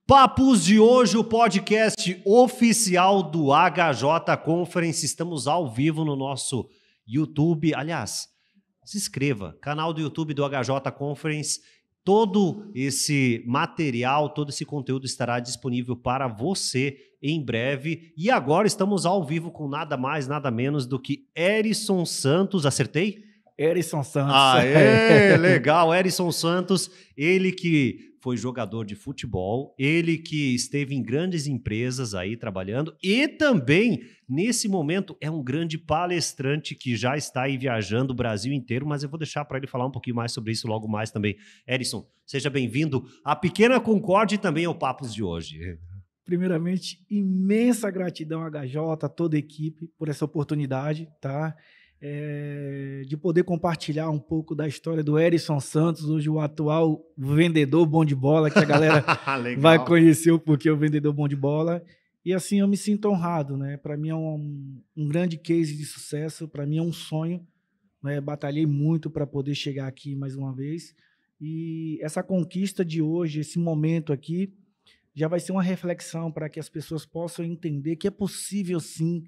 Papos de hoje, o podcast oficial do HJ Conference. Estamos ao vivo no nosso YouTube. Aliás, se inscreva, canal do YouTube do HJ Conference. Todo esse material, todo esse conteúdo estará disponível para você em breve. E agora estamos ao vivo com nada mais, nada menos do que Herisson Santos. Acertei? Herisson Santos. Aê, legal, Herisson Santos, ele que foi jogador de futebol, ele que esteve em grandes empresas aí trabalhando e também, nesse momento, é um grande palestrante que já está aí viajando o Brasil inteiro, mas eu vou deixar para ele falar um pouquinho mais sobre isso logo mais também. Herisson, seja bem-vindo à Pequena Concórdia e também ao Papos de hoje. Primeiramente, imensa gratidão a HJ, a toda a equipe, por essa oportunidade, tá? De poder compartilhar um pouco da história do Herisson Santos, hoje o atual vendedor bom de bola, que a galera vai conhecer o porquê o vendedor bom de bola. E assim, eu me sinto honrado, né? Para mim é um grande case de sucesso, para mim é um sonho, né? Batalhei muito para poder chegar aqui mais uma vez. E essa conquista de hoje, esse momento aqui, já vai ser uma reflexão para que as pessoas possam entender que é possível, sim,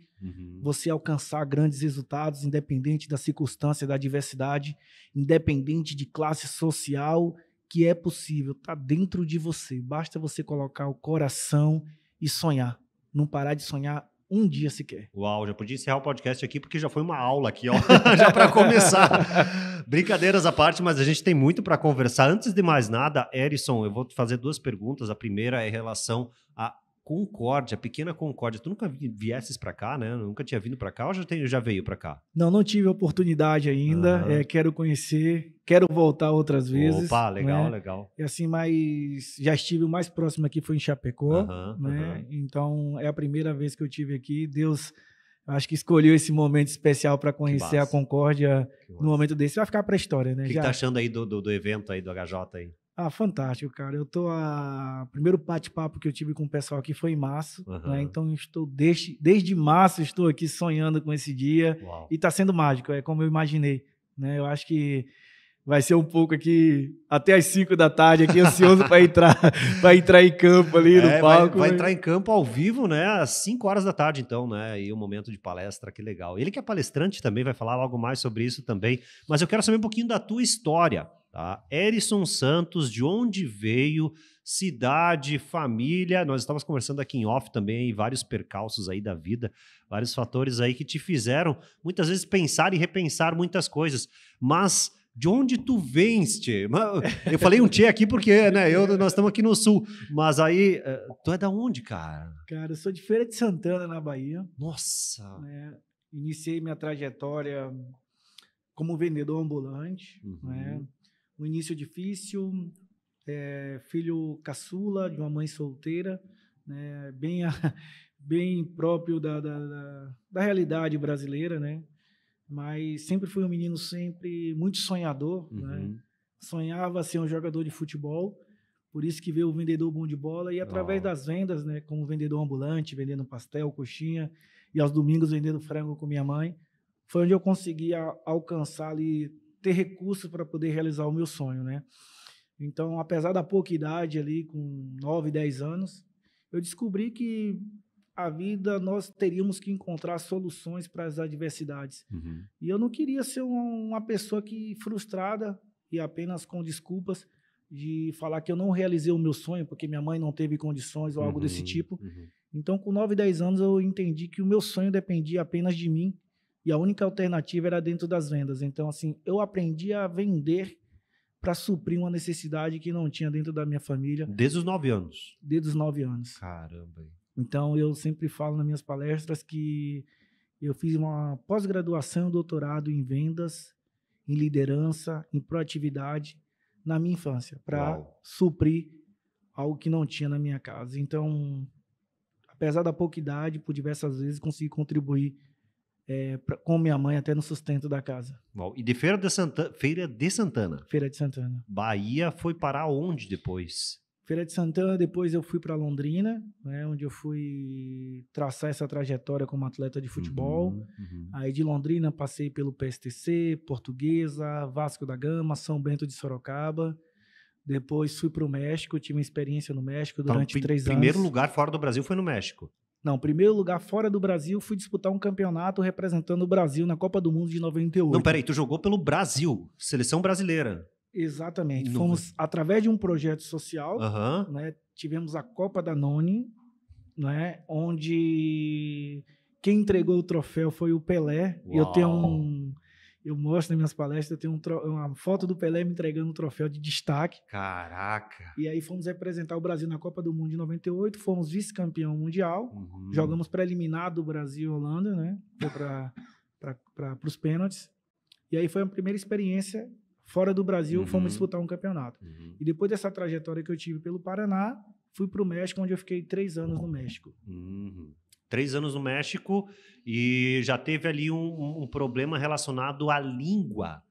você alcançar grandes resultados, independente da circunstância, da adversidade, independente de classe social, que é possível, está dentro de você. Basta você colocar o coração e sonhar. Não parar de sonhar um dia sequer. Uau, já podia encerrar o podcast aqui, porque já foi uma aula aqui, ó, já para começar. Brincadeiras à parte, mas a gente tem muito para conversar. Antes de mais nada, Herisson, eu vou te fazer duas perguntas. A primeira é em relação à Concórdia, Pequena Concórdia. Tu nunca viesses para cá, né? Nunca tinha vindo para cá ou já veio para cá? Não tive a oportunidade ainda. Quero conhecer, quero voltar outras vezes. Opa, legal, né? Legal. E assim, mas já estive o mais próximo aqui, foi em Chapecó, né? Então, é a primeira vez que eu estive aqui. Deus, acho que escolheu esse momento especial para conhecer a Concórdia no momento desse. Vai ficar para a história, né? O que tá achando aí do evento aí, do HJ aí? Fantástico, cara. Eu tô o primeiro bate-papo que eu tive com o pessoal aqui foi em março, né? Então estou desde março estou aqui sonhando com esse dia. Uau. E tá sendo mágico, é como eu imaginei, né? Eu acho que vai ser um pouco aqui até às 5 da tarde aqui ansioso para entrar em campo ali no palco. Vai entrar em campo ao vivo, né? Às 5 horas da tarde, então, né? E o momento de palestra, que legal. Ele que é palestrante também vai falar algo mais sobre isso também. Mas eu quero saber um pouquinho da tua história. Tá? Herisson Santos, de onde veio, cidade, família, nós estávamos conversando aqui em off também, vários percalços aí da vida, vários fatores aí que te fizeram muitas vezes pensar e repensar muitas coisas, mas de onde tu vens, tchê? Eu falei um tchê aqui porque, né, nós estamos aqui no sul, mas aí, tu é da onde, cara? Cara, eu sou de Feira de Santana, na Bahia. Nossa! Iniciei minha trajetória como vendedor ambulante, né? Um início difícil, filho caçula de uma mãe solteira, né, bem próprio da realidade brasileira, né? Mas sempre fui um menino muito sonhador, né? Sonhava ser um jogador de futebol, por isso que veio o vendedor bom de bola e através das vendas, né, como vendedor ambulante, vendendo pastel, coxinha e aos domingos vendendo frango com minha mãe, foi onde eu conseguia alcançar ali, ter recursos para poder realizar o meu sonho, né? Então, apesar da pouca idade ali, com 9, 10 anos, eu descobri que a vida, nós teríamos que encontrar soluções para as adversidades. E eu não queria ser uma pessoa que frustrada e apenas com desculpas de falar que eu não realizei o meu sonho porque minha mãe não teve condições ou algo desse tipo. Então, com 9, 10 anos, eu entendi que o meu sonho dependia apenas de mim. E a única alternativa era dentro das vendas. Então, assim, eu aprendi a vender para suprir uma necessidade que não tinha dentro da minha família. Desde os 9 anos? Desde os 9 anos. Caramba. Então, eu sempre falo nas minhas palestras que eu fiz uma pós-graduação e doutorado em vendas, em liderança, em proatividade na minha infância, para suprir algo que não tinha na minha casa. Então, apesar da pouca idade, por diversas vezes consegui contribuir com minha mãe até no sustento da casa. Bom, e de Feira de Santana? Feira de Santana. Bahia foi parar onde depois? Feira de Santana, depois eu fui para Londrina, né, onde eu fui traçar essa trajetória como atleta de futebol. Aí de Londrina passei pelo PSTC, Portuguesa, Vasco da Gama, São Bento de Sorocaba. Depois fui para o México, tive uma experiência no México durante 3 anos. Primeiro lugar fora do Brasil foi no México. Não, primeiro lugar fora do Brasil, fui disputar um campeonato representando o Brasil na Copa do Mundo de 98. Não, peraí, tu jogou pelo Brasil, seleção brasileira. Exatamente. Fomos através de um projeto social, Uhum. né? Tivemos a Copa da Noni, né? Onde quem entregou o troféu foi o Pelé. Uau. Eu mostro nas minhas palestras, eu tenho uma foto do Pelé me entregando um troféu de destaque. Caraca! E aí fomos representar o Brasil na Copa do Mundo de 98, fomos vice-campeão mundial, jogamos preliminar do Brasil e Holanda, né? Foi para os pênaltis. E aí foi a primeira experiência fora do Brasil, fomos disputar um campeonato. E depois dessa trajetória que eu tive pelo Paraná, fui para o México, onde eu fiquei 3 anos no México. 3 anos no México e já teve ali um problema relacionado à língua.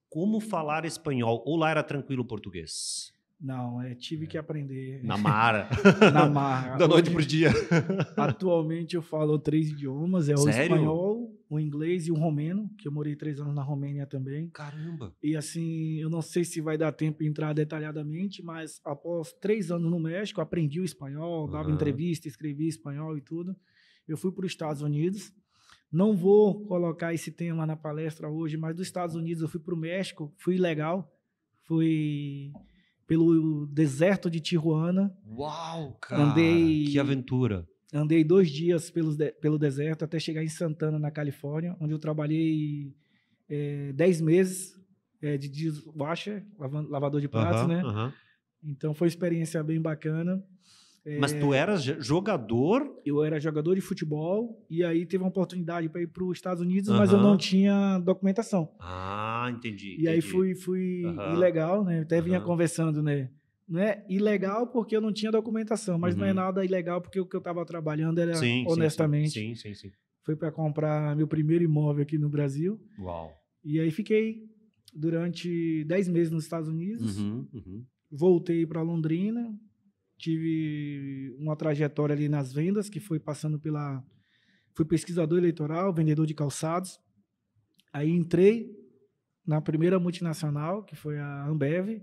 Como falar espanhol? Ou lá era tranquilo o português? Não, tive que aprender. Na marra. Na marra. Da noite pro dia. Atualmente eu falo 3 idiomas. É o Sério? espanhol, o inglês e o romeno, que eu morei 3 anos na Romênia também. Caramba! E assim, eu não sei se vai dar tempo de entrar detalhadamente, mas após 3 anos no México, aprendi o espanhol, dava entrevista, escrevia espanhol e tudo. Eu fui para os Estados Unidos. Não vou colocar esse tema na palestra hoje, mas dos Estados Unidos eu fui para o México, fui legal, fui pelo deserto de Tijuana. Uau, cara! Que aventura! Andei 2 dias pelo deserto até chegar em Santana, na Califórnia, onde eu trabalhei 10 meses de dishwasher, lavador de pratos, né? Então foi uma experiência bem bacana. Mas tu eras jogador? Eu era jogador de futebol e aí teve uma oportunidade para ir para os Estados Unidos, mas eu não tinha documentação. Entendi. E aí fui ilegal, né? Até vinha conversando, né? Não é ilegal porque eu não tinha documentação, mas não é nada ilegal porque o que eu estava trabalhando era honestamente. Sim. Foi para comprar meu primeiro imóvel aqui no Brasil. Uau. E aí fiquei durante 10 meses nos Estados Unidos. Voltei para Londrina. Tive uma trajetória ali nas vendas, que foi passando fui pesquisador eleitoral, vendedor de calçados. Aí entrei na primeira multinacional, que foi a Ambev.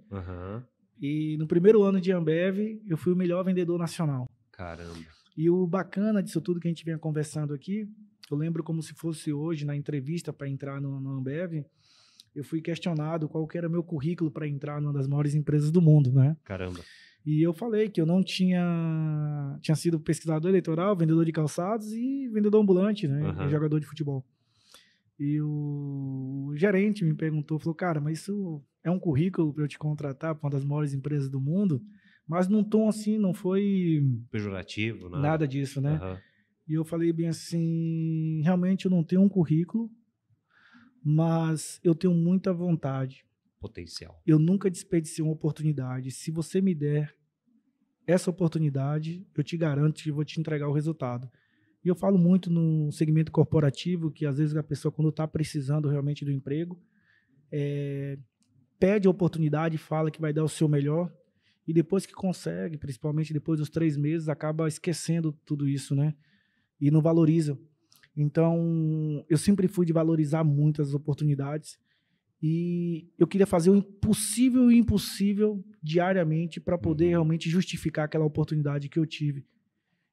E no primeiro ano de Ambev, eu fui o melhor vendedor nacional. Caramba. E o bacana disso tudo que a gente vinha conversando aqui, eu lembro como se fosse hoje, na entrevista para entrar no Ambev, eu fui questionado qual que era meu currículo para entrar numa das maiores empresas do mundo, né? Caramba. E eu falei que eu não tinha sido pesquisador eleitoral, vendedor de calçados e vendedor ambulante, né? E jogador de futebol. E o gerente me perguntou, falou, cara, mas isso é um currículo para eu te contratar para uma das maiores empresas do mundo? Mas num tom assim, não foi... pejorativo, nada disso, né? E eu falei bem assim, realmente eu não tenho um currículo, mas eu tenho muita vontade. Potencial. Eu nunca desperdicei uma oportunidade. Se você me der essa oportunidade, eu te garanto que vou te entregar o resultado. E eu falo muito no segmento corporativo, que às vezes a pessoa, quando está precisando realmente do emprego, pede a oportunidade, fala que vai dar o seu melhor, e depois que consegue, principalmente depois dos 3 meses, acaba esquecendo tudo isso, né? E não valoriza. Então, eu sempre fui de valorizar muito as oportunidades, e eu queria fazer o possível e impossível diariamente para poder realmente justificar aquela oportunidade que eu tive.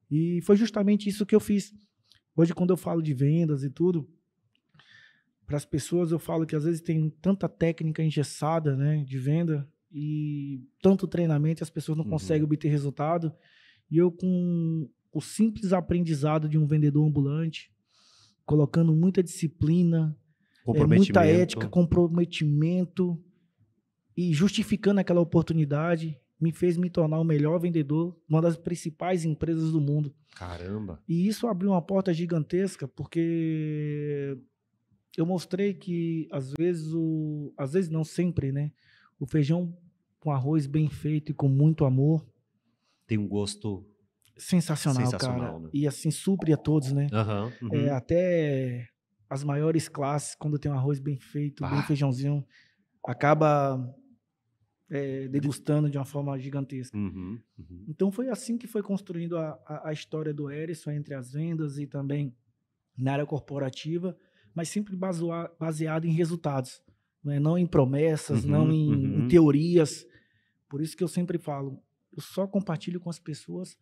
E foi justamente isso que eu fiz. Hoje, quando eu falo de vendas e tudo, para as pessoas eu falo que às vezes tem tanta técnica engessada, né, de venda e tanto treinamento, as pessoas não conseguem obter resultado. E eu, com o simples aprendizado de um vendedor ambulante, colocando muita disciplina, muita ética, comprometimento e justificando aquela oportunidade, me fez me tornar o melhor vendedor numa das principais empresas do mundo. Caramba! E isso abriu uma porta gigantesca, porque eu mostrei que às vezes não sempre, né? O feijão com arroz bem feito e com muito amor tem um gosto sensacional, cara. Né? E assim supre a todos, né? Até as maiores classes, quando tem um arroz bem feito, bem feijãozinho, acaba degustando de uma forma gigantesca. Então foi assim que foi construindo a história do Herisson, entre as vendas e também na área corporativa, mas sempre baseado em resultados, né? Não em promessas, não em teorias, Por isso que eu sempre falo, eu só compartilho com as pessoas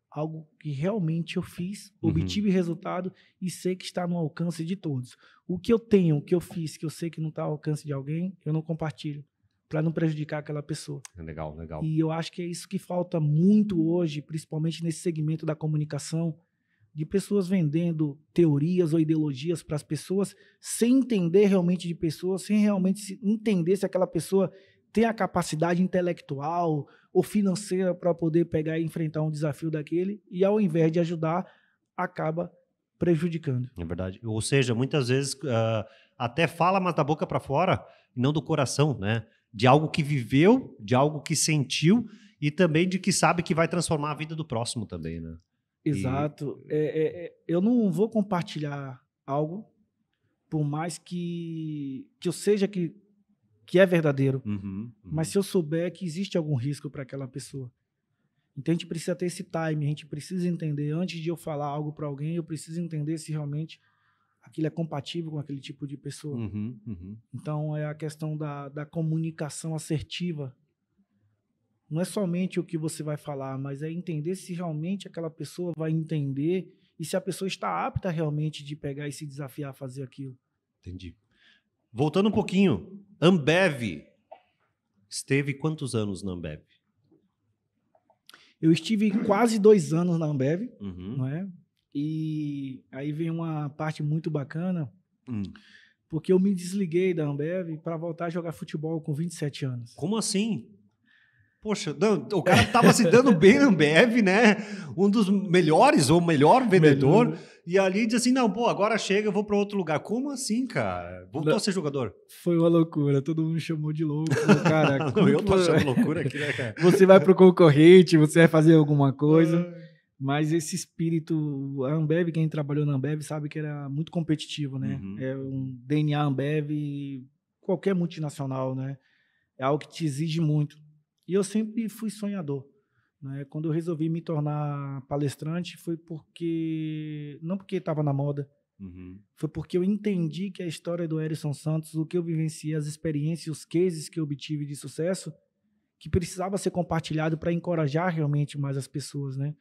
algo que realmente eu fiz, obtive resultado e sei que está no alcance de todos. O que eu tenho, o que eu fiz, que eu sei que não está ao alcance de alguém, eu não compartilho, para não prejudicar aquela pessoa. Legal, legal. E eu acho que é isso que falta muito hoje, principalmente nesse segmento da comunicação, de pessoas vendendo teorias ou ideologias para as pessoas, sem entender realmente de pessoas, sem realmente entender se aquela pessoa tem a capacidade intelectual ou financeira para poder pegar e enfrentar um desafio daquele, e ao invés de ajudar, acaba prejudicando. É verdade. Ou seja, muitas vezes até fala, mas da boca para fora, não do coração, né? De algo que viveu, de algo que sentiu e também de que sabe que vai transformar a vida do próximo também, né? Exato. Eu não vou compartilhar algo, por mais que eu seja que é verdadeiro, mas se eu souber que existe algum risco para aquela pessoa. Então a gente precisa ter esse time, a gente precisa entender, antes de eu falar algo para alguém, eu preciso entender se realmente aquilo é compatível com aquele tipo de pessoa. Então é a questão da comunicação assertiva. Não é somente o que você vai falar, mas é entender se realmente aquela pessoa vai entender e se a pessoa está apta realmente de pegar e se desafiar a fazer aquilo. Entendi. Voltando um pouquinho, Ambev. Esteve quantos anos na Ambev? Eu estive quase 2 anos na Ambev, não é? E aí vem uma parte muito bacana, porque eu me desliguei da Ambev para voltar a jogar futebol com 27 anos. Como assim? Poxa, o cara estava se dando bem na Ambev, né? Um dos melhores ou melhor vendedor. E ali diz assim, não, pô, agora chega, eu vou para outro lugar. Como assim, cara? Voltou a ser jogador? Foi uma loucura, todo mundo chamou de louco. Cara, não, eu tô achando loucura aqui, né, cara? Você vai pro concorrente, você vai fazer alguma coisa. Mas esse espírito, a Ambev, quem trabalhou na Ambev sabe que era muito competitivo, né? É um DNA Ambev, qualquer multinacional, né? É algo que te exige muito. E eu sempre fui sonhador, né? Quando eu resolvi me tornar palestrante, foi porque... Não porque estava na moda, foi porque eu entendi que a história do Herisson Santos, o que eu vivenciei, as experiências, os cases que eu obtive de sucesso, que precisava ser compartilhado para encorajar realmente mais as pessoas, né?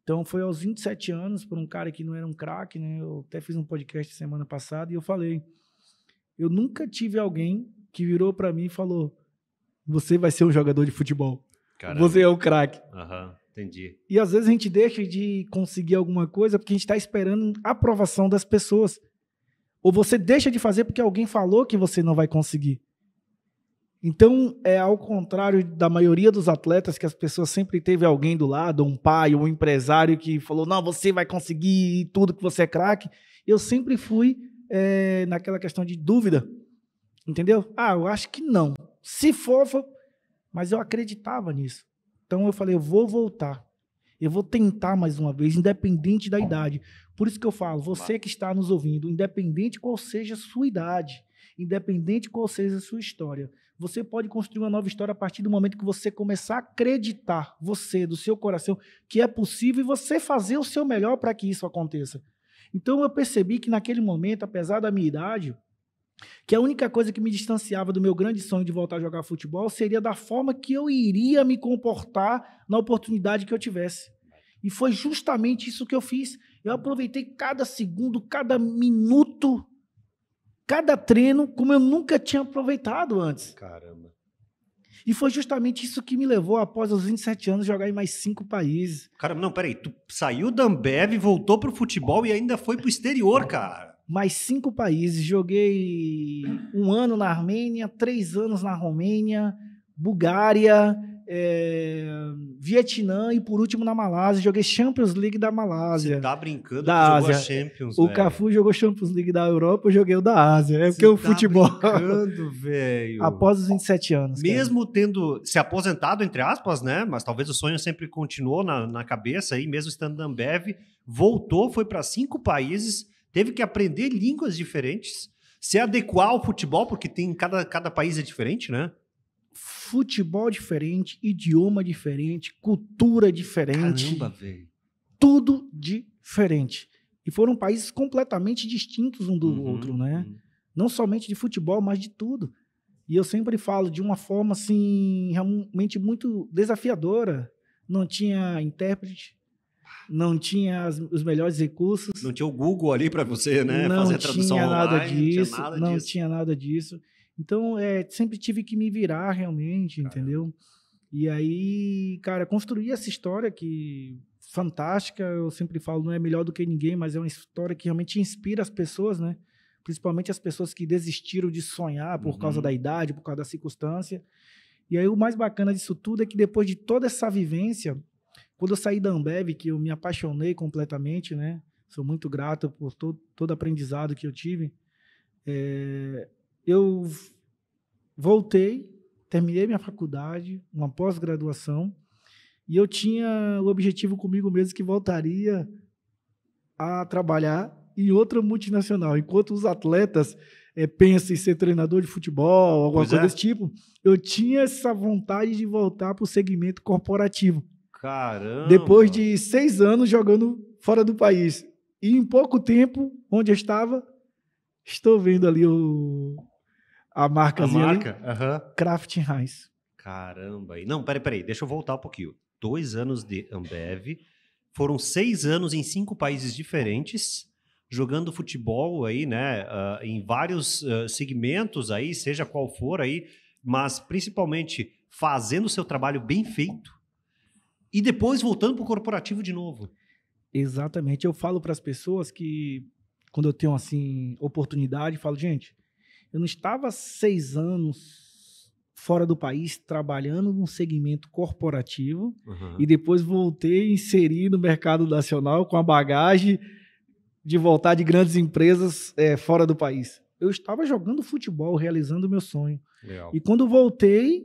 Então, foi aos 27 anos, por um cara que não era um craque, né? Eu até fiz um podcast semana passada e eu falei, eu nunca tive alguém que virou para mim e falou, você vai ser um jogador de futebol. Caramba. Você é o craque. Entendi. E às vezes a gente deixa de conseguir alguma coisa porque a gente está esperando a aprovação das pessoas. Ou você deixa de fazer porque alguém falou que você não vai conseguir. Então, é ao contrário da maioria dos atletas, que as pessoas sempre teve alguém do lado, um pai, um empresário que falou, não, você vai conseguir tudo que você é craque. Eu sempre fui naquela questão de dúvida. Entendeu? Eu acho que não. Se for, mas eu acreditava nisso. Então eu falei, eu vou voltar. Eu vou tentar mais uma vez, independente da idade. Por isso que eu falo, você que está nos ouvindo, independente qual seja a sua idade, independente qual seja a sua história, você pode construir uma nova história a partir do momento que você começar a acreditar, você, do seu coração, que é possível e você fazer o seu melhor para que isso aconteça. Então eu percebi que naquele momento, apesar da minha idade, que a única coisa que me distanciava do meu grande sonho de voltar a jogar futebol seria da forma que eu iria me comportar na oportunidade que eu tivesse. E foi justamente isso que eu fiz. Eu aproveitei cada segundo, cada minuto, cada treino, como eu nunca tinha aproveitado antes. Caramba. E foi justamente isso que me levou, após os 27 anos, jogar em mais 5 países. Caramba, não, peraí, tu saiu da Ambev, voltou pro futebol e ainda foi pro exterior, cara. Mais 5 países. Joguei 1 ano na Armênia, 3 anos na Romênia, Bulgária, Vietnã e, por último, na Malásia. Joguei Champions League da Malásia. Você tá brincando da que Ásia. Jogou a Champions, O Cafu jogou Champions League da Europa, eu joguei o da Ásia. É porque o futebol... brincando, velho. Após os 27 anos. Mesmo tendo se aposentado, entre aspas, né? Mas talvez o sonho sempre continuou na cabeça aí, mesmo estando na Ambev, voltou, foi para 5 países, teve que aprender línguas diferentes, se adequar ao futebol, porque tem cada país é diferente, né? Futebol diferente, idioma diferente, cultura diferente. Caramba, velho. Tudo diferente. E foram países completamente distintos um do outro, né? Não somente de futebol, mas de tudo. E eu sempre falo de uma forma, assim, realmente muito desafiadora. Não tinha intérprete, não tinha os melhores recursos. Não tinha o Google ali para você, né? Não Fazer a tradução tinha nada online, disso, não tinha nada disso. Então, sempre tive que me virar realmente, entendeu? E aí, cara, construí essa história que fantástica, eu sempre falo, não é melhor do que ninguém, mas é uma história que realmente inspira as pessoas, né? Principalmente as pessoas que desistiram de sonhar por causa da idade, por causa da circunstância. E aí o mais bacana disso tudo é que depois de toda essa vivência, quando eu saí da Ambev, que eu me apaixonei completamente, né? Sou muito grato por todo aprendizado que eu tive. Eu voltei, terminei minha faculdade, uma pós-graduação, e eu tinha o objetivo comigo mesmo que voltaria a trabalhar em outra multinacional. Enquanto os atletas pensam em ser treinador de futebol, alguma coisa desse tipo, eu tinha essa vontade de voltar para o segmento corporativo. Caramba! Depois de 6 anos jogando fora do país. E em pouco tempo, onde eu estava, estou vendo ali a marcazinha ali, Kraft Heinz. Caramba! Não, peraí, deixa eu voltar um pouquinho. 2 anos de Ambev, foram 6 anos em 5 países diferentes, jogando futebol aí, né, em vários segmentos aí, seja qual for aí, mas principalmente fazendo o seu trabalho bem feito e depois voltando para o corporativo de novo. Exatamente. Eu falo para as pessoas que, quando eu tenho assim oportunidade, falo, gente, eu não estava 6 anos fora do país trabalhando num segmento corporativo e depois voltei a inserir no mercado nacional com a bagagem de voltar de grandes empresas fora do país. Eu estava jogando futebol, realizando o meu sonho. Legal. E quando voltei,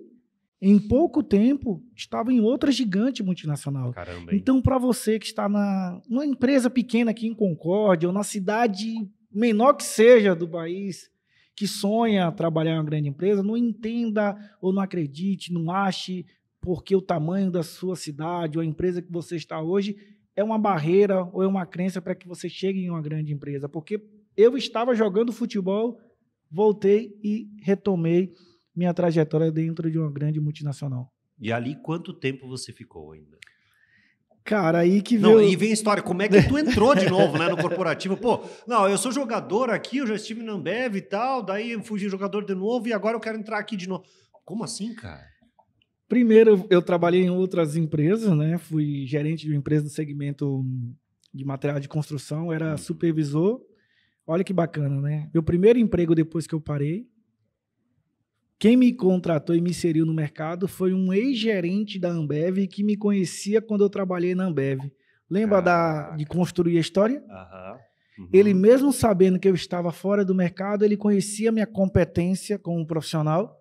em pouco tempo, estava em outra gigante multinacional. Caramba, então, para você que está numa empresa pequena aqui em Concórdia, ou na cidade menor que seja do país, que sonha trabalhar em uma grande empresa, não entenda ou não acredite, não ache porque o tamanho da sua cidade ou a empresa que você está hoje é uma barreira ou é uma crença para que você chegue em uma grande empresa. Porque eu estava jogando futebol, voltei e retomei minha trajetória dentro de uma grande multinacional. E ali, quanto tempo você ficou ainda? Cara, aí que veio... Não, e vem a história, como é que tu entrou de novo, né, no corporativo? Pô, não, eu sou jogador aqui, eu já estive na Ambev e tal, daí eu fui jogador de novo e agora eu quero entrar aqui de novo. Como assim, cara? Primeiro, eu trabalhei em outras empresas, né? Fui gerente de uma empresa do segmento de material de construção, era supervisor. Olha que bacana, né? Meu primeiro emprego depois que eu parei, quem me contratou e me inseriu no mercado foi um ex-gerente da Ambev que me conhecia quando eu trabalhei na Ambev. Lembra de construir a história? Ele, mesmo sabendo que eu estava fora do mercado, ele conhecia minha competência como profissional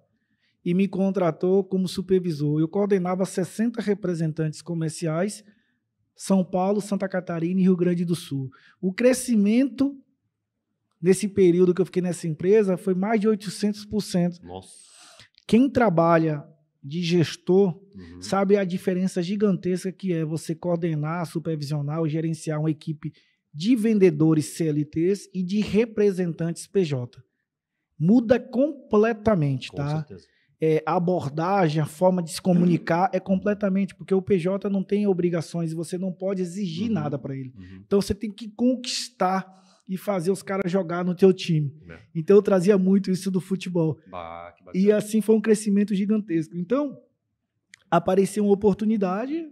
e me contratou como supervisor. Eu coordenava 60 representantes comerciais, São Paulo, Santa Catarina e Rio Grande do Sul. O crescimento nesse período que eu fiquei nessa empresa foi mais de 800%. Nossa. Quem trabalha de gestor sabe a diferença gigantesca que é você coordenar, supervisionar ou gerenciar uma equipe de vendedores CLTs e de representantes PJ. Muda completamente, tá? Com certeza. A abordagem, a forma de se comunicar é completamente, porque o PJ não tem obrigações e você não pode exigir nada para ele. Então, você tem que conquistar e fazer os caras jogar no teu time. Então, eu trazia muito isso do futebol. E assim foi um crescimento gigantesco. Então, apareceu uma oportunidade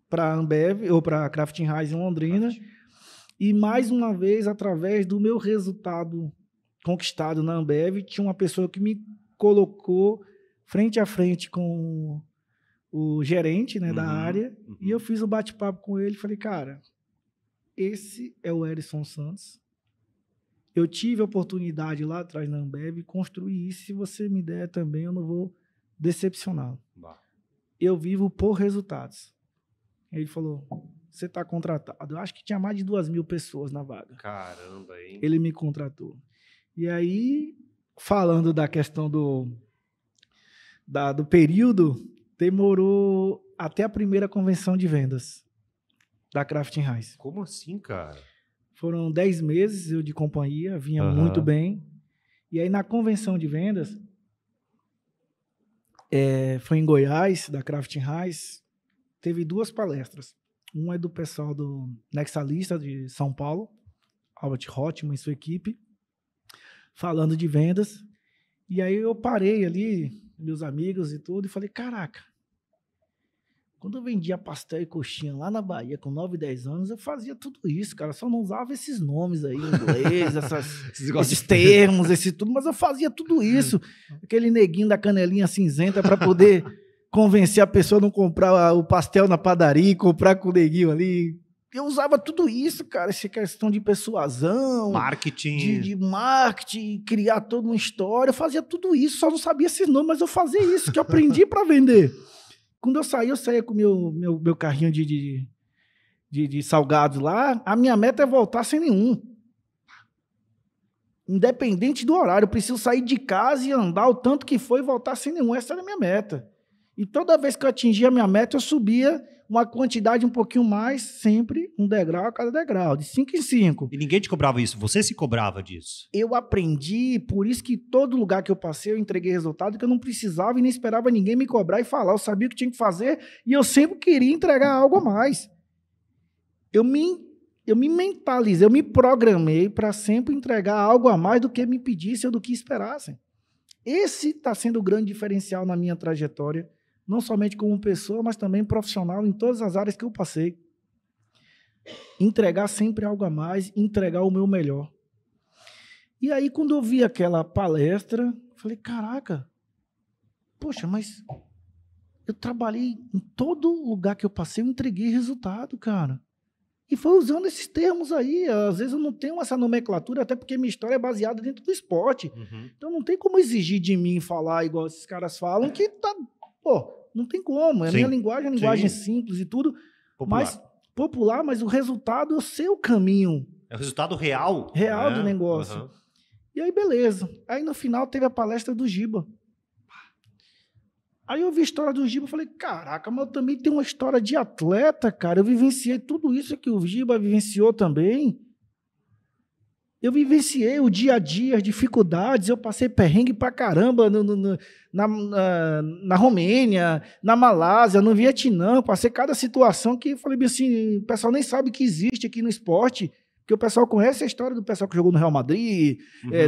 para a Ambev, ou para a Kraft Heinz em Londrina, e mais uma vez, através do meu resultado conquistado na Ambev, tinha uma pessoa que me colocou frente a frente com o gerente, né, da área, e eu fiz um bate-papo com ele e falei, cara, esse é o Erisson Santos. Eu tive a oportunidade lá atrás na Ambev construir isso. Se você me der também, eu não vou decepcioná-lo. Eu vivo por resultados. Ele falou, você está contratado. Eu acho que tinha mais de 2.000 pessoas na vaga. Caramba, hein? Ele me contratou. E aí, falando da questão do período, demorou até a primeira convenção de vendas da Kraft Heinz. Como assim, cara? Foram 10 meses eu de companhia, vinha muito bem. E aí, na convenção de vendas, Foi em Goiás, da Crafting House. Teve 2 palestras. Uma é do pessoal do Nexalista de São Paulo, Albert Hotman e sua equipe, falando de vendas. E aí eu parei ali, meus amigos e tudo, e falei, caraca, quando eu vendia pastel e coxinha lá na Bahia com 9, 10 anos, eu fazia tudo isso, cara. Só não usava esses nomes aí em inglês, esses termos, tudo, mas eu fazia tudo isso. Aquele neguinho da canelinha cinzenta para poder convencer a pessoa a não comprar o pastel na padaria e comprar com o neguinho ali. Eu usava tudo isso, cara. Essa questão de persuasão, marketing, de marketing, criar toda uma história. Eu fazia tudo isso, só não sabia esses nomes, mas eu fazia isso, que eu aprendi para vender. Quando eu saía com o meu carrinho de salgados lá, a minha meta é voltar sem nenhum. Independente do horário, eu preciso sair de casa e andar o tanto que foi e voltar sem nenhum. Essa era a minha meta. E toda vez que eu atingia a minha meta, eu subia uma quantidade um pouquinho mais, sempre um degrau a cada degrau, de 5 em 5. E ninguém te cobrava isso? Você se cobrava disso? Eu aprendi, por isso que todo lugar que eu passei, eu entreguei resultado que eu não precisava e nem esperava ninguém me cobrar e falar. Eu sabia o que tinha que fazer e eu sempre queria entregar algo a mais. Eu me mentalizei, eu me programei para sempre entregar algo a mais do que me pedissem ou do que esperassem. Esse está sendo o grande diferencial na minha trajetória, não somente como pessoa, mas também profissional em todas as áreas que eu passei. Entregar sempre algo a mais, entregar o meu melhor. E aí, quando eu vi aquela palestra, falei, caraca, poxa, mas eu trabalhei em todo lugar que eu passei, eu entreguei resultado, cara. E foi usando esses termos aí. Às vezes eu não tenho essa nomenclatura, até porque minha história é baseada dentro do esporte. Uhum. Então não tem como exigir de mim falar igual esses caras falam, que tá... Pô, não tem como. A minha linguagem é uma linguagem simples e tudo, mas popular, mas o resultado eu sei o caminho. É o resultado real. Real do negócio. Uhum. E aí, beleza. Aí no final teve a palestra do Giba. Aí eu vi a história do Giba e falei, caraca, mas eu também tenho uma história de atleta, cara. Eu vivenciei tudo isso que o Giba vivenciou também. Eu vivenciei o dia a dia, as dificuldades, eu passei perrengue pra caramba na Romênia, na Malásia, no Vietnã, passei cada situação que eu falei assim, o pessoal nem sabe que existe aqui no esporte, porque o pessoal conhece a história do pessoal que jogou no Real Madrid,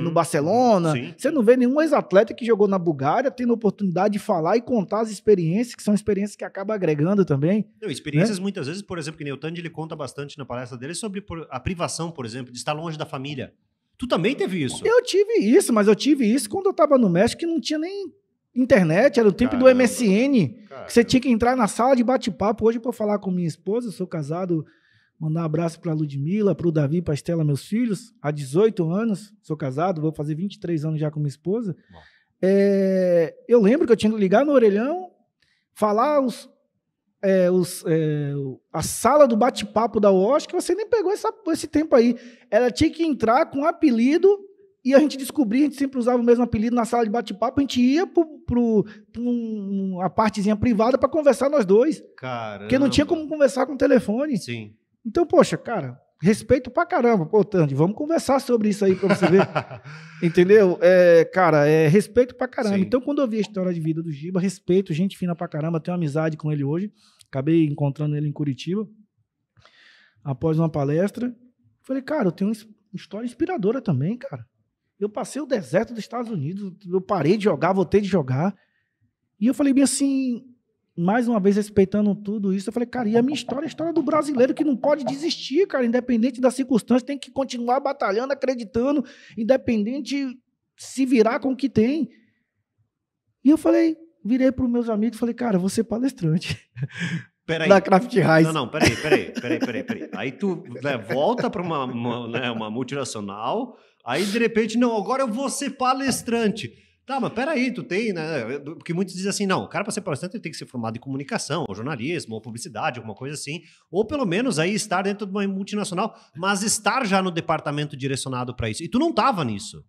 no Barcelona. Sim. Você não vê nenhum ex-atleta que jogou na Bulgária tendo a oportunidade de falar e contar as experiências, que são experiências que acabam agregando também. Não, experiências, né? Muitas vezes, por exemplo, que nem o Tandy, ele conta bastante na palestra dele sobre a privação, por exemplo, de estar longe da família. Tu também teve isso? Eu tive isso, mas eu tive isso quando eu estava no México, que não tinha nem internet, era o tempo do MSN, que você tinha que entrar na sala de bate-papo. Hoje, para falar com minha esposa, eu sou casado... Mandar um abraço para a Ludmila, para o Davi, para a Estela, meus filhos. Há 18 anos, sou casado, vou fazer 23 anos já com minha esposa. Eu lembro que eu tinha que ligar no orelhão, falar a sala do bate-papo da UOSH, que você nem pegou esse tempo aí. Ela tinha que entrar com um apelido e a gente descobria, a gente sempre usava o mesmo apelido na sala de bate-papo, a gente ia para uma partezinha privada para conversar nós dois. Caramba. Porque não tinha como conversar com o telefone. Sim. Então, poxa, cara, respeito pra caramba. Pô, Tandy, vamos conversar sobre isso aí pra você ver. Entendeu? Respeito pra caramba. Sim. Então, quando eu vi a história de vida do Giba, respeito, gente fina pra caramba, tenho amizade com ele hoje. Acabei encontrando ele em Curitiba, após uma palestra. Falei, cara, eu tenho uma história inspiradora também, cara. Eu passei o deserto dos Estados Unidos, eu parei de jogar, voltei de jogar. E eu falei bem assim... Mais uma vez, respeitando tudo isso, eu falei, cara, e a minha história é a história do brasileiro que não pode desistir, cara, independente das circunstâncias, tem que continuar batalhando, acreditando, independente se virar com o que tem. E eu falei, virei para os meus amigos e falei, cara, eu vou ser palestrante. Peraí. Da Crafting House. Não, peraí. Aí tu volta para uma multinacional, aí de repente, não, agora eu vou ser palestrante. Tá, mas peraí, tu tem, né? Porque muitos dizem assim, não, o cara para ser palestrante ele tem que ser formado em comunicação, ou jornalismo, ou publicidade, alguma coisa assim, ou pelo menos aí estar dentro de uma multinacional, mas estar já no departamento direcionado para isso. E tu não tava nisso.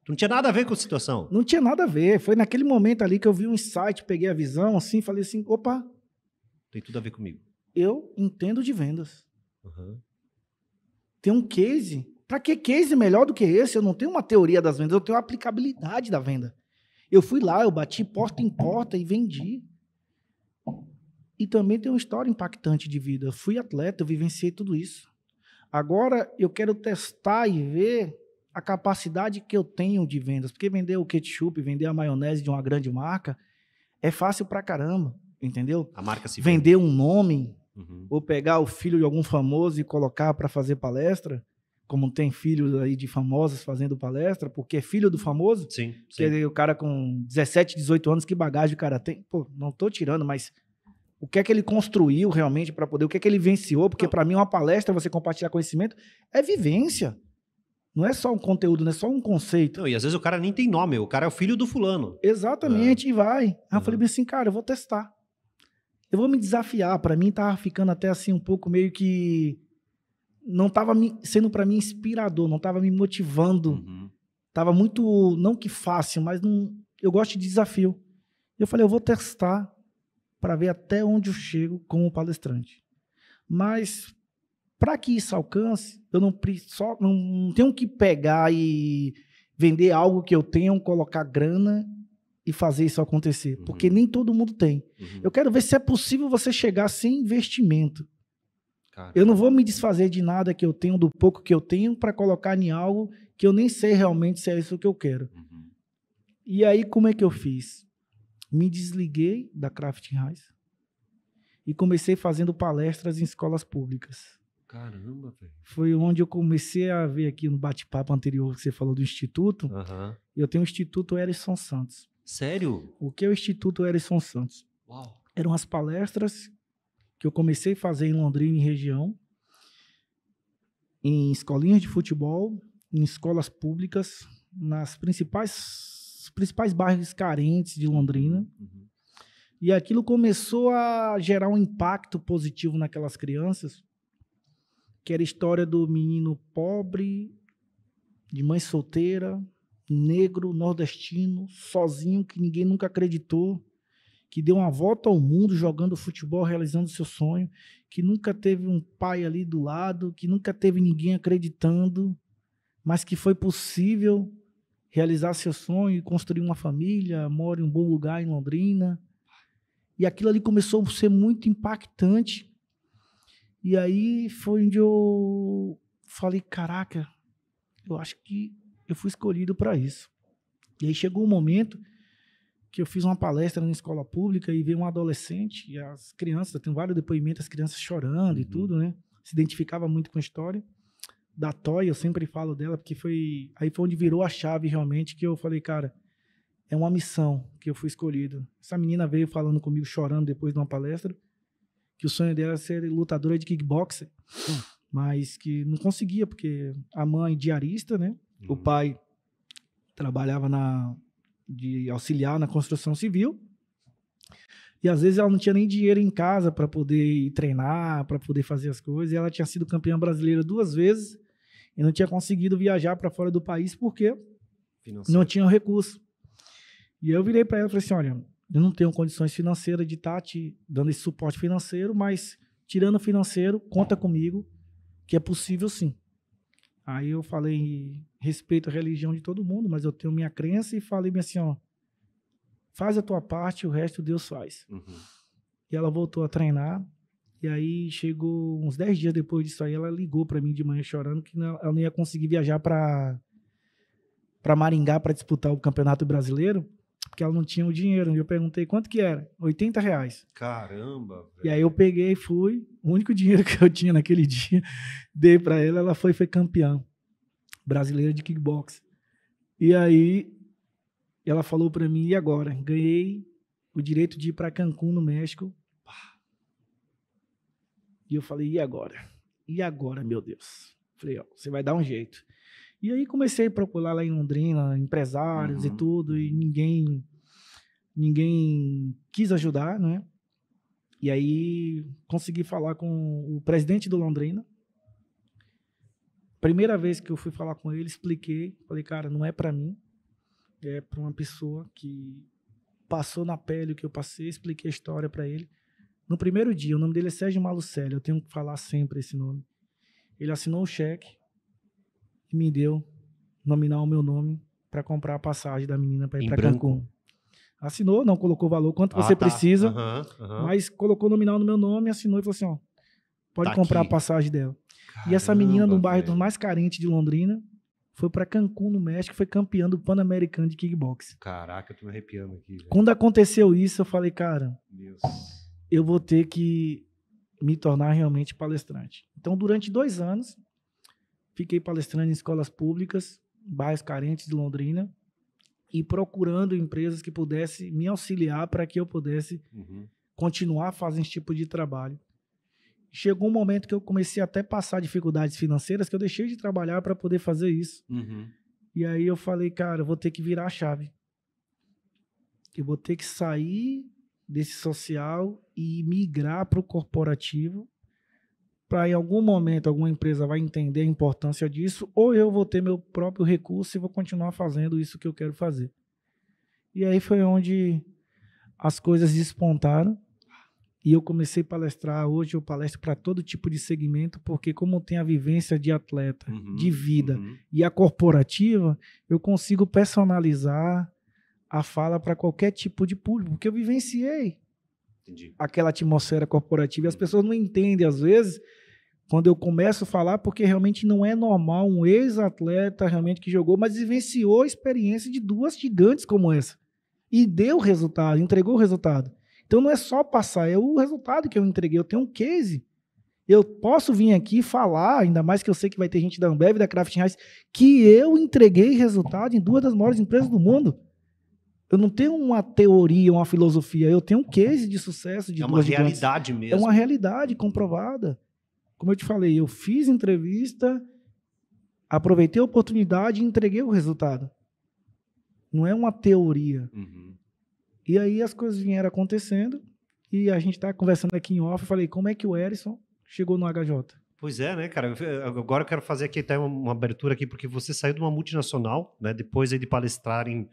Tu não tinha nada a ver com a situação. Não tinha nada a ver. Foi naquele momento ali que eu vi um insight, peguei a visão, assim, falei assim, opa. Tem tudo a ver comigo. Eu entendo de vendas. Uhum. Tem um case. Para que case melhor do que esse? Eu não tenho uma teoria das vendas, eu tenho a aplicabilidade da venda. Eu fui lá, eu bati porta em porta e vendi. E também tem uma história impactante de vida. Eu fui atleta, eu vivenciei tudo isso. Agora eu quero testar e ver a capacidade que eu tenho de vendas. Porque vender o ketchup, vender a maionese de uma grande marca é fácil pra caramba, entendeu? A marca se vender um nome, Uhum. ou pegar o filho de algum famoso e colocar para fazer palestra, como tem filhos aí de famosos fazendo palestra, porque é filho do famoso. Sim, Quer sim. dizer, o cara com 17, 18 anos, que bagagem o cara tem? Pô, não tô tirando, mas o que é que ele construiu realmente para poder, o que é que ele vivenciou? Porque para mim uma palestra, você compartilhar conhecimento, é vivência. Não é só um conteúdo, não é só um conceito. Não, e às vezes o cara nem tem nome, o cara é o filho do fulano. Exatamente, e vai. Aí eu Uhum. falei assim, cara, eu vou testar. Eu vou me desafiar. Para mim tava ficando até assim um pouco meio que não tava sendo para mim inspirador, não tava me motivando. Uhum. Tava muito, não que fácil, mas não, eu gosto de desafio. Eu falei, eu vou testar para ver até onde eu chego como palestrante. Mas para que isso alcance, eu não tenho que pegar e vender algo que eu tenho, colocar grana e fazer isso acontecer, porque nem todo mundo tem. Eu quero ver se é possível você chegar sem investimento. Eu não vou me desfazer de nada que eu tenho, do pouco que eu tenho, para colocar em algo que eu nem sei realmente se é isso que eu quero. E aí, como é que eu fiz? Me desliguei da Crafting House e comecei fazendo palestras em escolas públicas. Caramba, velho. Foi onde eu comecei a ver aqui no bate-papo anterior que você falou do Instituto. Eu tenho o Instituto Erison Santos. Sério? O que é o Instituto Erison Santos? Uau. Eram as palestras que eu comecei a fazer em Londrina e região, em escolinhas de futebol, em escolas públicas, nas principais bairros carentes de Londrina. E aquilo começou a gerar um impacto positivo naquelas crianças, que era a história do menino pobre, de mãe solteira, negro, nordestino, sozinho, que ninguém nunca acreditou, que deu uma volta ao mundo jogando futebol, realizando seu sonho, que nunca teve um pai ali do lado, que nunca teve ninguém acreditando, mas que foi possível realizar seu sonho e construir uma família, mora em um bom lugar em Londrina. E aquilo ali começou a ser muito impactante. E aí foi onde eu falei, caraca, eu acho que eu fui escolhido para isso. E aí chegou um momento que eu fiz uma palestra na escola pública e veio um adolescente, e as crianças, eu tenho vários depoimentos, as crianças chorando e tudo, né? Se identificava muito com a história. Da Toy, eu sempre falo dela, porque aí foi onde virou a chave realmente, que eu falei, cara, é uma missão que eu fui escolhido. Essa menina veio falando comigo, chorando depois de uma palestra, que o sonho dela era ser lutadora de kickboxer, mas que não conseguia, porque a mãe diarista, né? O pai trabalhava de auxiliar na construção civil, e às vezes ela não tinha nem dinheiro em casa para poder ir treinar, para poder fazer as coisas, e ela tinha sido campeã brasileira 2 vezes, e não tinha conseguido viajar para fora do país, porque não tinha recurso. E eu virei para ela e falei assim, olha, eu não tenho condições financeiras de estar te dando esse suporte financeiro, mas tirando o financeiro, conta comigo, que é possível sim. Aí eu falei, respeito a religião de todo mundo, mas eu tenho minha crença, e falei bem assim, ó, faz a tua parte, o resto Deus faz. E ela voltou a treinar, e aí chegou uns 10 dias depois disso aí, ela ligou para mim de manhã chorando que ela não ia conseguir viajar para Maringá para disputar o Campeonato Brasileiro, porque ela não tinha o dinheiro. E eu perguntei quanto que era? R$80. Caramba, velho. E aí eu peguei e fui. O único dinheiro que eu tinha naquele dia, dei para ela foi campeã brasileira de kickbox. E aí ela falou para mim, e agora? Ganhei o direito de ir para Cancún, no México. E eu falei, e agora? E agora, meu Deus? Falei, ó, você vai dar um jeito. E aí comecei a procurar lá em Londrina, empresários e tudo, e ninguém quis ajudar, né? E aí consegui falar com o presidente do Londrina. Primeira vez que eu fui falar com ele, expliquei, falei, cara, não é para mim, é para uma pessoa que passou na pele o que eu passei, expliquei a história para ele. No primeiro dia, o nome dele é Sérgio Malucelli, eu tenho que falar sempre esse nome. Ele assinou o cheque e me deu nominal o meu nome para comprar a passagem da menina para ir para Cancún. Assinou, não colocou o valor, quanto você precisa, mas colocou nominal no meu nome, assinou e falou assim, ó, pode comprar aqui a passagem dela. Caramba, e essa menina no bairro dos mais carentes de Londrina foi para Cancún, no México, foi campeã do Pan-Americano de Kickbox. Caraca, eu tô me arrepiando aqui. Véio. Quando aconteceu isso, eu falei, cara, eu vou ter que me tornar realmente palestrante. Então, durante 2 anos, fiquei palestrando em escolas públicas, bairros carentes de Londrina, e procurando empresas que pudessem me auxiliar para que eu pudesse continuar fazendo esse tipo de trabalho. Chegou um momento que eu comecei até a passar dificuldades financeiras, que eu deixei de trabalhar para poder fazer isso. E aí eu falei, cara, eu vou ter que virar a chave. Eu vou ter que sair desse social e migrar para o corporativo, para em algum momento alguma empresa vai entender a importância disso, ou eu vou ter meu próprio recurso e vou continuar fazendo isso que eu quero fazer. E aí foi onde as coisas despontaram e eu comecei a palestrar. Hoje eu palestro para todo tipo de segmento, porque como tem a vivência de atleta, de vida e a corporativa, eu consigo personalizar a fala para qualquer tipo de público, porque eu vivenciei aquela atmosfera corporativa e as pessoas não entendem às vezes quando eu começo a falar, porque realmente não é normal um ex-atleta realmente que jogou, mas vivenciou a experiência de 2 gigantes como essa e deu resultado, entregou o resultado. Então não é só passar, é o resultado que eu entreguei, eu tenho um case. Eu posso vir aqui falar, ainda mais que eu sei que vai ter gente da Ambev e da Kraft Heinz, que eu entreguei resultado em 2 das maiores empresas do mundo. Eu não tenho uma teoria, uma filosofia, eu tenho um case de sucesso de 2 gigantes. É uma realidade mesmo. É uma realidade comprovada. Como eu te falei, eu fiz entrevista, aproveitei a oportunidade e entreguei o resultado. Não é uma teoria. E aí as coisas vieram acontecendo e a gente está conversando aqui em off. Eu falei, como é que o Erisson chegou no HJ? Pois é, né, cara? Agora eu quero fazer aqui até uma abertura aqui, porque você saiu de uma multinacional, né? Depois aí de palestrar em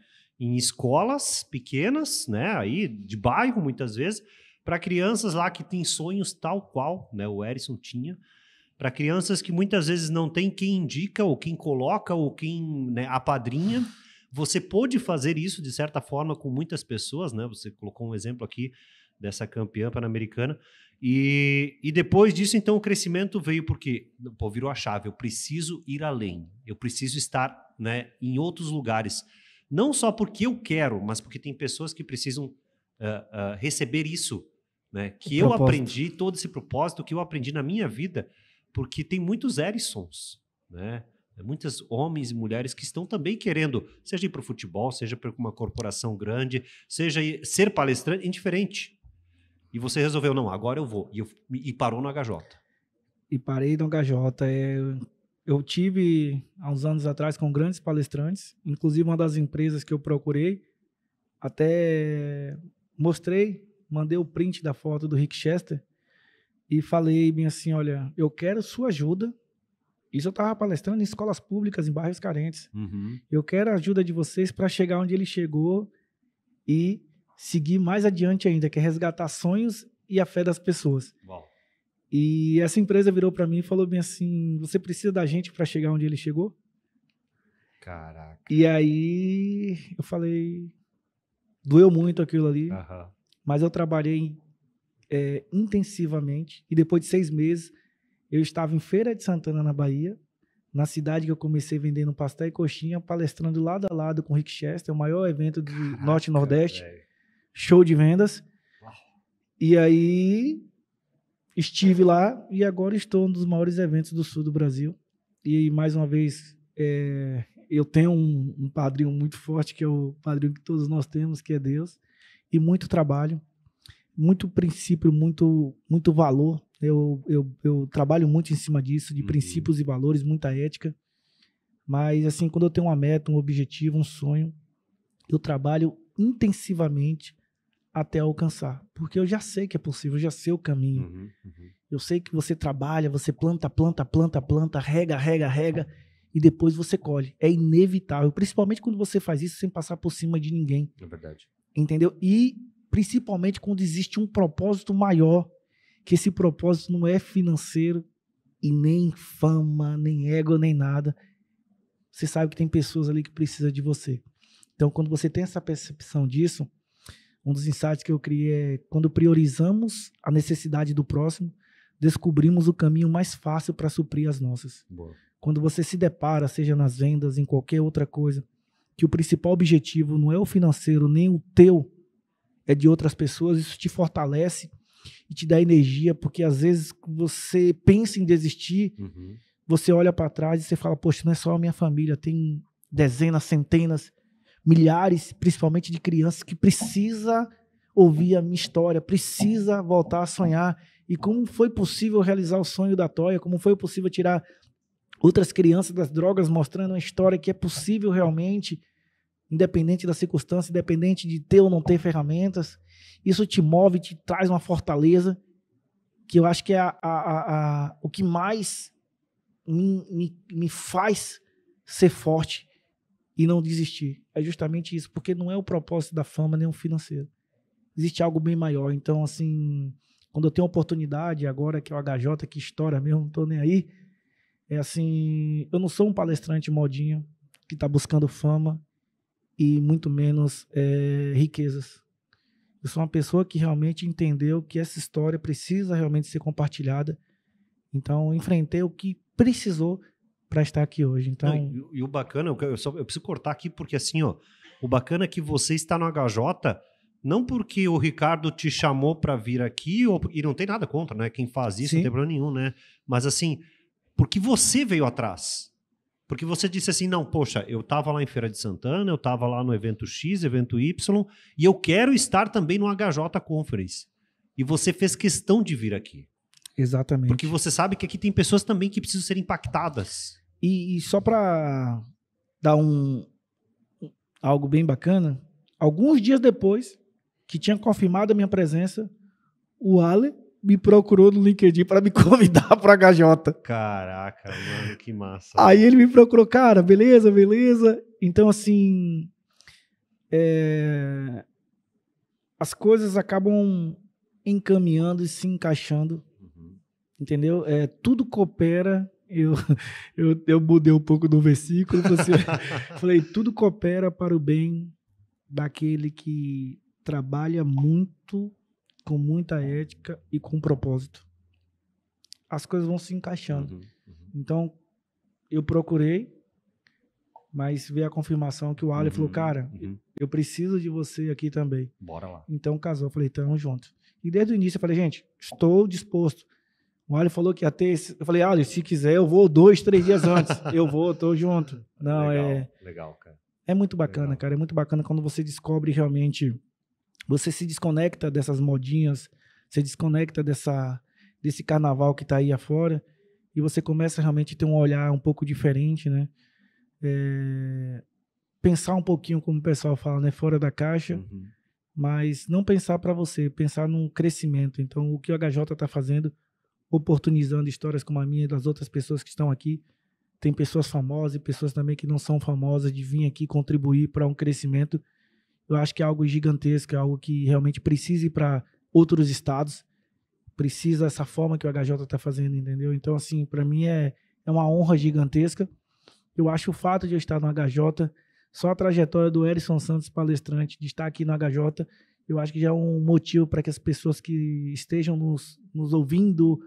escolas pequenas, né? Aí de bairro, muitas vezes, para crianças lá que têm sonhos tal qual, né? O Erisson tinha. Para crianças que muitas vezes não tem quem indica, ou quem coloca, ou quem, né, apadrinha. Você pôde fazer isso, de certa forma, com muitas pessoas, né? Você colocou um exemplo aqui dessa campeã pan-americana. E depois disso, então, o crescimento veio porque, pô, virou a chave. Eu preciso ir além. Eu preciso estar, né, em outros lugares. Não só porque eu quero, mas porque tem pessoas que precisam receber isso, né? Que eu aprendi, todo esse propósito que eu aprendi na minha vida, porque tem muitos Erissons, né? Muitos homens e mulheres que estão também querendo, seja ir para o futebol, seja para uma corporação grande, seja ser palestrante, indiferente. E você resolveu, não, agora eu vou. E parou no HJ. E parei no HJ. Eu tive, há uns anos atrás, com grandes palestrantes, inclusive uma das empresas que eu procurei, até mandei o print da foto do Rick Chester e falei bem assim, olha, eu quero sua ajuda. Isso eu estava palestrando em escolas públicas, em bairros carentes. Eu quero a ajuda de vocês para chegar onde ele chegou e seguir mais adiante ainda, que é resgatar sonhos e a fé das pessoas. Uau. E essa empresa virou para mim e falou bem assim, você precisa da gente para chegar onde ele chegou? Caraca. E aí eu falei, doeu muito aquilo ali, mas eu trabalhei intensivamente e depois de 6 meses eu estava em Feira de Santana, na Bahia, na cidade que eu comecei vendendo pastel e coxinha, palestrando lado a lado com o Rick Chester, o maior evento do Norte e Nordeste, show de vendas. Uau. E aí estive lá e agora estou num dos maiores eventos do sul do Brasil. E mais uma vez, eu tenho um padrinho muito forte, que é o padrinho que todos nós temos, que é Deus, e muito trabalho, muito princípio, muito valor. Eu trabalho muito em cima disso, de princípios e valores, muita ética. Mas, assim, quando eu tenho uma meta, um objetivo, um sonho, eu trabalho intensivamente até alcançar. Porque eu já sei que é possível, eu já sei o caminho. Eu sei que você trabalha, você planta, rega, e depois você colhe. É inevitável, principalmente quando você faz isso sem passar por cima de ninguém. É verdade. Entendeu? E, principalmente, quando existe um propósito maior, que esse propósito não é financeiro e nem fama, nem ego, nem nada. Você sabe que tem pessoas ali que precisam de você. Então, quando você tem essa percepção disso, Um dos insights que eu criei é quando priorizamos a necessidade do próximo, descobrimos o caminho mais fácil para suprir as nossas. Boa. Quando você se depara, seja nas vendas, em qualquer outra coisa, que o principal objetivo não é o financeiro, nem o teu, é de outras pessoas, isso te fortalece e te dá energia, porque às vezes você pensa em desistir, você olha para trás e você fala, poxa, não é só a minha família, tem dezenas, centenas, milhares, principalmente de crianças que precisa ouvir a minha história, precisa voltar a sonhar. E como foi possível realizar o sonho da Toia, como foi possível tirar outras crianças das drogas, mostrando uma história que é possível realmente, independente da circunstância, independente de ter ou não ter ferramentas. Isso te move, te traz uma fortaleza, que eu acho que é o que mais me faz ser forte e não desistir. É justamente isso, porque não é o propósito da fama nem o financeiro. Existe algo bem maior. Então, assim, quando eu tenho oportunidade, agora que é o HJ, que estoura mesmo, não estou nem aí, é assim, eu não sou um palestrante modinha que está buscando fama e muito menos riquezas. Eu sou uma pessoa que realmente entendeu que essa história precisa realmente ser compartilhada. Então, enfrentei o que precisou para estar aqui hoje. Então, não, e o bacana, eu preciso cortar aqui porque assim, ó, o bacana é que você está no HJ não porque o Ricardo te chamou para vir aqui, e não tem nada contra, né? Quem faz isso, sim, não tem problema nenhum, né? Mas assim, porque você veio atrás. Porque você disse assim, não, poxa, eu estava lá em Feira de Santana, eu estava lá no evento X, evento Y, e eu quero estar também no HJ Conference. E você fez questão de vir aqui. Exatamente. Porque você sabe que aqui tem pessoas também que precisam ser impactadas. E só para dar algo bem bacana, alguns dias depois que tinha confirmado a minha presença, o Ale me procurou no LinkedIn para me convidar para a HJ. Caraca, mano, que massa. Aí ele me procurou, cara, beleza. Então, assim, as coisas acabam encaminhando e se encaixando, entendeu? Tudo coopera. Eu mudei um pouco do versículo, falei, tudo coopera para o bem daquele que trabalha muito, com muita ética e com propósito. As coisas vão se encaixando. Então, eu procurei, mas veio a confirmação que o Ale falou, cara, eu preciso de você aqui também. Bora lá. Então, casou. Eu falei, tamo junto. E desde o início eu falei, gente, estou disposto. O Ali falou que ia ter... Eu falei, Ali, se quiser, eu vou 2, 3 dias antes. Eu vou, tô junto. Não, legal, cara. É muito bacana, legal. Cara. É muito bacana quando você descobre realmente... Você se desconecta dessas modinhas, você desconecta desse carnaval que tá aí afora e você começa realmente a ter um olhar um pouco diferente, né? Pensar um pouquinho, como o pessoal fala, né? Fora da caixa, mas não pensar para você, pensar num crescimento. Então, o que o HJ está fazendo, oportunizando histórias como a minha e das outras pessoas que estão aqui, tem pessoas famosas e pessoas também que não são famosas de vir aqui contribuir para um crescimento. Eu acho que é algo gigantesco, é algo que realmente precisa ir para outros estados, precisa essa forma que o HJ está fazendo, entendeu? Então, assim, para mim é uma honra gigantesca. Eu acho o fato de eu estar no HJ, só a trajetória do Erison Santos, palestrante, de estar aqui no HJ, eu acho que já é um motivo para que as pessoas que estejam nos ouvindo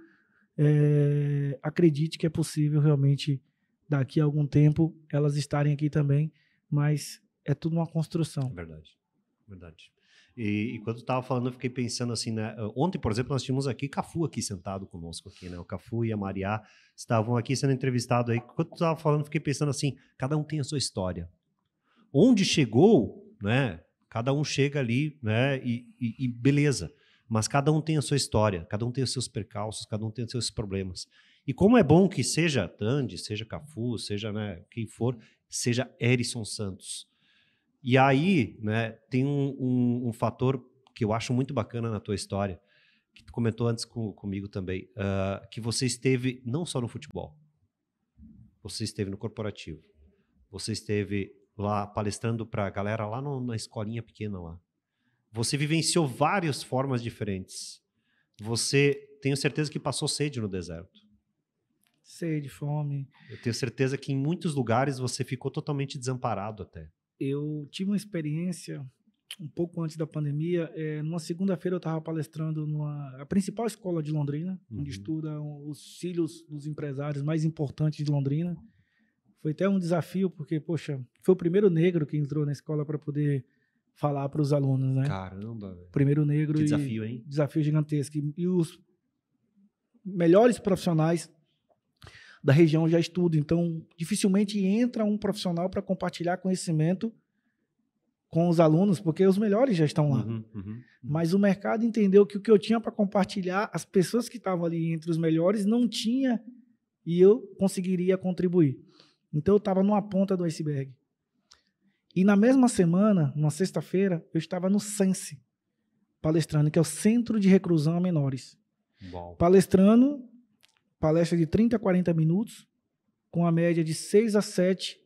acreditem que é possível realmente, daqui a algum tempo, elas estarem aqui também, mas é tudo uma construção. Verdade. E quando tu estava falando, eu fiquei pensando assim, né? Ontem, por exemplo, nós tínhamos aqui Cafu aqui sentado conosco aqui, né? O Cafu e a Mariá estavam aqui sendo entrevistados aí. Quando tu estava falando, eu fiquei pensando assim, cada um tem a sua história. Onde chegou, né? Cada um chega ali, né? E beleza. Mas cada um tem a sua história, cada um tem os seus percalços, cada um tem os seus problemas. E como é bom que seja Tandy, seja Cafu, seja, né, quem for, seja Erison Santos. E aí, né, tem um fator que eu acho muito bacana na tua história, que tu comentou antes comigo também, que você esteve não só no futebol, você esteve no corporativo, você esteve lá palestrando para a galera lá na escolinha pequena lá. Você vivenciou várias formas diferentes. Você, tenho certeza que passou sede no deserto. Sede, fome. Eu tenho certeza que em muitos lugares você ficou totalmente desamparado até. Eu tive uma experiência um pouco antes da pandemia. Numa segunda-feira eu estava palestrando a principal escola de Londrina, onde estudam os filhos dos empresários mais importantes de Londrina. Foi até um desafio, porque, poxa, foi o primeiro negro que entrou na escola para poder falar para os alunos, né? Caramba, velho. Primeiro negro. Que desafio, hein? Desafio gigantesco. E os melhores profissionais da região já estudam. Então, dificilmente entra um profissional para compartilhar conhecimento com os alunos, porque os melhores já estão lá. Mas o mercado entendeu que o que eu tinha para compartilhar, as pessoas que estavam ali entre os melhores não tinha, e eu conseguiria contribuir. Então, eu estava numa ponta do iceberg. E na mesma semana, numa sexta-feira, eu estava no Sense, palestrando, que é o Centro de Reclusão a Menores. Uau. Palestrando, palestra de 30 a 40 minutos, com a média de 6 a 7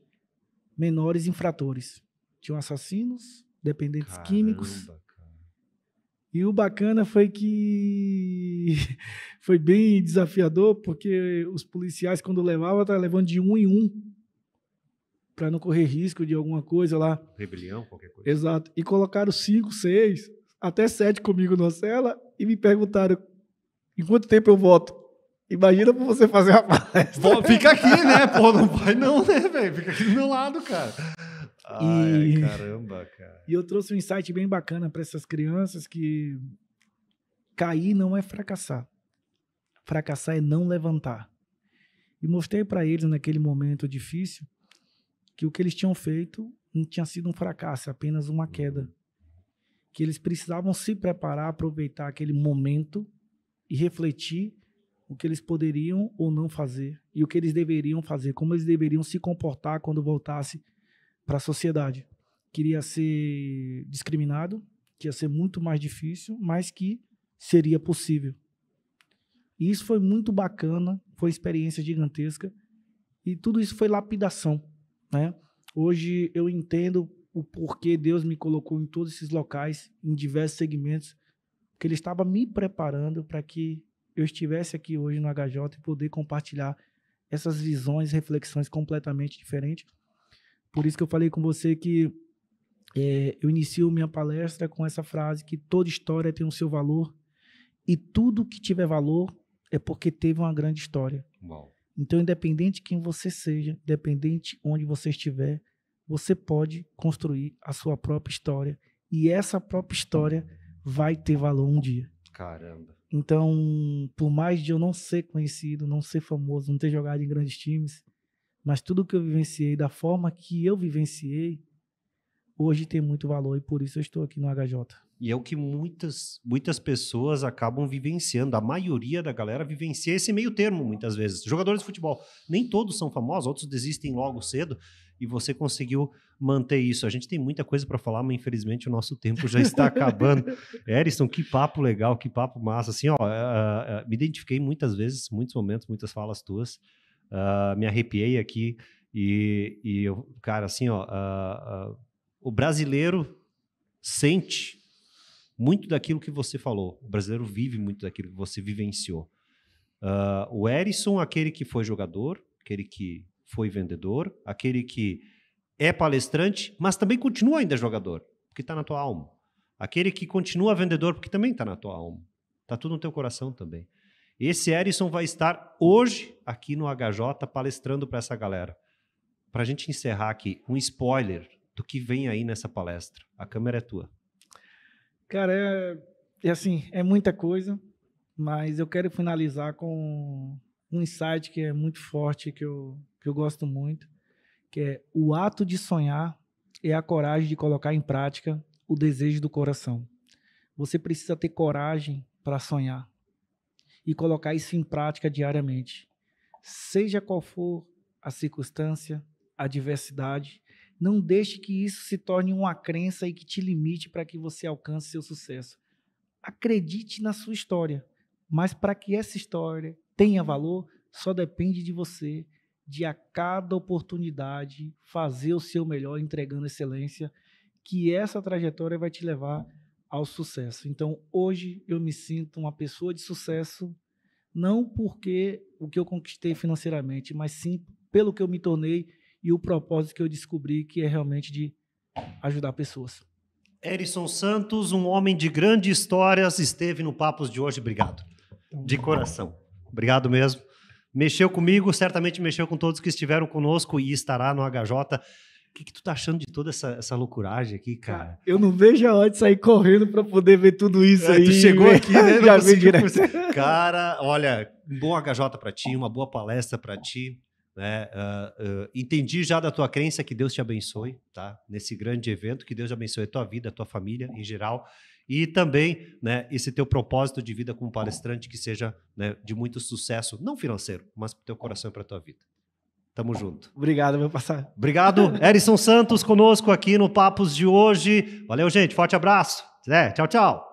menores infratores. Tinham assassinos, dependentes químicos. Cara. E o bacana foi que foi bem desafiador, porque os policiais, quando levavam, estavam levando de 1 em 1, para não correr risco de alguma coisa lá. Rebelião, qualquer coisa. Exato. E colocaram 5, 6, até 7 comigo na cela e me perguntaram em quanto tempo eu voto. Imagina pra você fazer uma palestra. Fica aqui, né? Pô, não vai não, né, velho? Fica aqui do meu lado, cara. Ai, caramba, cara. E eu trouxe um insight bem bacana para essas crianças, que cair não é fracassar. Fracassar é não levantar. E mostrei para eles, naquele momento difícil, que o que eles tinham feito não tinha sido um fracasso, apenas uma queda. Que eles precisavam se preparar, aproveitar aquele momento e refletir o que eles poderiam ou não fazer e o que eles deveriam fazer, como eles deveriam se comportar quando voltasse para a sociedade. Queria ser discriminado, que ia ser muito mais difícil, mas que seria possível. E isso foi muito bacana, foi uma experiência gigantesca, e tudo isso foi lapidação, né? Hoje eu entendo o porquê Deus me colocou em todos esses locais, em diversos segmentos, porque Ele estava me preparando para que eu estivesse aqui hoje no HJ e poder compartilhar essas visões, reflexões completamente diferentes. Por isso que eu falei com você que eu inicio minha palestra com essa frase, que toda história tem o seu valor e tudo que tiver valor é porque teve uma grande história. Uau. Então, independente de quem você seja, independente onde você estiver, você pode construir a sua própria história e essa própria história vai ter valor um dia. Caramba. Então, por mais de eu não ser conhecido, não ser famoso, não ter jogado em grandes times, mas tudo que eu vivenciei, da forma que eu vivenciei, hoje tem muito valor e por isso eu estou aqui no HJ. E é o que muitas pessoas acabam vivenciando. A maioria da galera vivencia esse meio termo, muitas vezes. Jogadores de futebol, nem todos são famosos, outros desistem logo cedo, e você conseguiu manter isso. A gente tem muita coisa para falar, mas infelizmente o nosso tempo já está acabando. Erisson, que papo legal, que papo massa. Assim, ó, me identifiquei muitas vezes, muitos momentos, muitas falas tuas. Me arrepiei aqui e eu, cara, assim, ó, o brasileiro sente muito daquilo que você falou. O brasileiro vive muito daquilo que você vivenciou. O Erisson, aquele que foi jogador, aquele que foi vendedor, aquele que é palestrante, mas também continua ainda jogador, porque está na tua alma. Aquele que continua vendedor, porque também está na tua alma. Está tudo no teu coração também. Esse Erisson vai estar hoje aqui no HJ palestrando para essa galera. Para a gente encerrar aqui, um spoiler do que vem aí nessa palestra. A câmera é tua. Cara, assim, é muita coisa, mas eu quero finalizar com um insight que é muito forte, que eu gosto muito, que é: o ato de sonhar é a coragem de colocar em prática o desejo do coração. Você precisa ter coragem para sonhar e colocar isso em prática diariamente. Seja qual for a circunstância, a adversidade, não deixe que isso se torne uma crença e que te limite para que você alcance seu sucesso. Acredite na sua história, mas para que essa história tenha valor, só depende de você, de a cada oportunidade fazer o seu melhor, entregando excelência, que essa trajetória vai te levar ao sucesso. Então, hoje eu me sinto uma pessoa de sucesso, não porque o que eu conquistei financeiramente, mas sim pelo que eu me tornei e o propósito que eu descobri, que é realmente de ajudar pessoas. Erison Santos, um homem de grandes histórias, esteve no Papos de hoje. Obrigado. De coração. Obrigado mesmo. Mexeu comigo, certamente mexeu com todos que estiveram conosco e estará no HJ. O que tu tá achando de toda essa loucuragem aqui, cara? Eu não vejo a hora de sair correndo para poder ver tudo isso aí. Tu chegou aqui, né? Já vi direto. Cara, olha, um bom HJ para ti, uma boa palestra para ti. Né? Entendi já da tua crença, que Deus te abençoe, tá? Nesse grande evento, que Deus abençoe a tua vida, a tua família em geral, e também, né, esse teu propósito de vida como palestrante, que seja, né, de muito sucesso, não financeiro, mas para o teu coração e para a tua vida. Tamo junto. Obrigado, meu parceiro. Obrigado, Erison Santos, conosco aqui no Papos de hoje. Valeu, gente, forte abraço. Tchau, tchau.